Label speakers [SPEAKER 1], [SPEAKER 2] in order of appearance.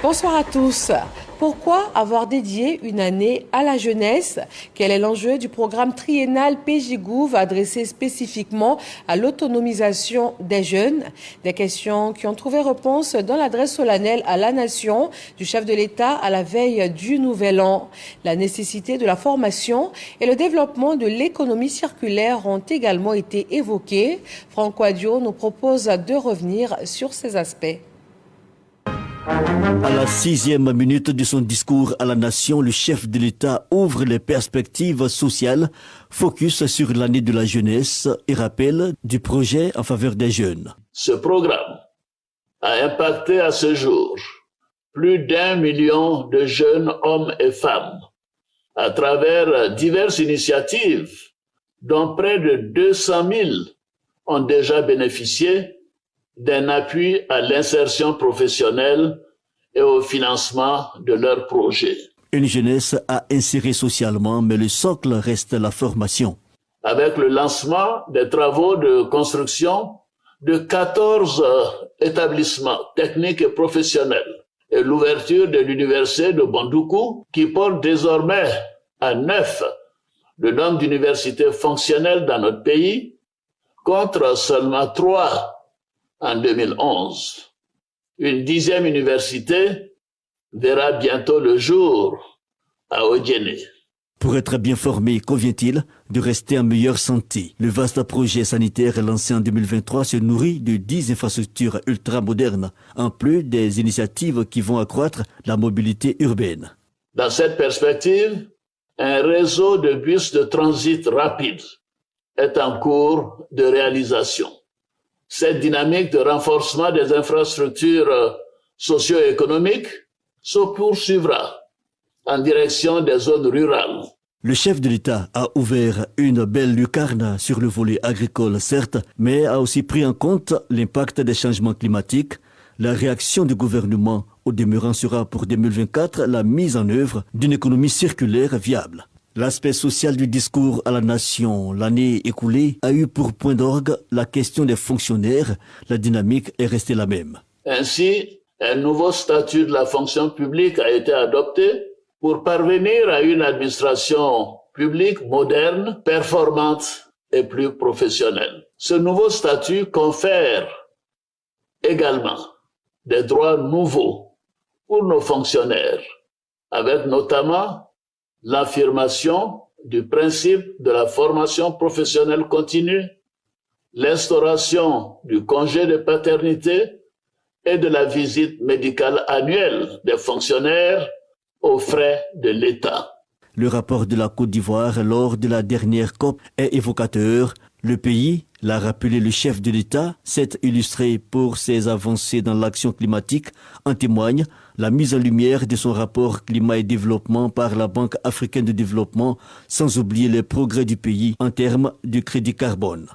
[SPEAKER 1] Bonsoir à tous. Pourquoi avoir dédié une année à la jeunesse? Quel est l'enjeu du programme triennal PJGouv adressé spécifiquement à l'autonomisation des jeunes? Des questions qui ont trouvé réponse dans l'adresse solennelle à la nation du chef de l'État à la veille du Nouvel An. La nécessité de la formation et le développement de l'économie circulaire ont également été évoqués. Franco Adio nous propose de revenir sur ces aspects.
[SPEAKER 2] À la 6e minute de son discours à la nation, le chef de l'État ouvre les perspectives sociales, focus sur l'année de la jeunesse et rappel du projet en faveur des jeunes.
[SPEAKER 3] Ce programme a impacté à ce jour plus d'1 million de jeunes hommes et femmes à travers diverses initiatives dont près de 200 000 ont déjà bénéficié d'un appui à l'insertion professionnelle et au financement de leurs projets.
[SPEAKER 2] Une jeunesse à insérer socialement, mais le socle reste la formation.
[SPEAKER 3] Avec le lancement des travaux de construction de 14 établissements techniques et professionnels et l'ouverture de l'université de Bandoukou, qui porte désormais à 9 le nombre d'universités fonctionnelles dans notre pays, contre seulement 3 en 2011. Une 10e université verra bientôt le jour à Odiéné.
[SPEAKER 2] Pour être bien formé, convient-il de rester en meilleure santé? Le vaste projet sanitaire lancé en 2023 se nourrit de 10 infrastructures ultramodernes, en plus des initiatives qui vont accroître la mobilité urbaine.
[SPEAKER 3] Dans cette perspective, un réseau de bus de transit rapide est en cours de réalisation. Cette dynamique de renforcement des infrastructures socio-économiques se poursuivra en direction des zones rurales.
[SPEAKER 2] Le chef de l'État a ouvert une belle lucarne sur le volet agricole, certes, mais a aussi pris en compte l'impact des changements climatiques. La réaction du gouvernement au demeurant sera pour 2024 la mise en œuvre d'une économie circulaire viable. L'aspect social du discours à la nation l'année écoulée a eu pour point d'orgue la question des fonctionnaires. La dynamique est restée la même.
[SPEAKER 3] Ainsi, un nouveau statut de la fonction publique a été adopté pour parvenir à une administration publique moderne, performante et plus professionnelle. Ce nouveau statut confère également des droits nouveaux pour nos fonctionnaires, avec notamment l'affirmation du principe de la formation professionnelle continue, l'instauration du congé de paternité et de la visite médicale annuelle des fonctionnaires aux frais de l'État.
[SPEAKER 2] Le rapport de la Côte d'Ivoire lors de la dernière COP est évocateur. Le pays, l'a rappelé le chef de l'État, s'est illustré pour ses avancées dans l'action climatique. En témoigne la mise en lumière de son rapport climat et développement par la Banque africaine de développement, sans oublier les progrès du pays en termes de crédit carbone.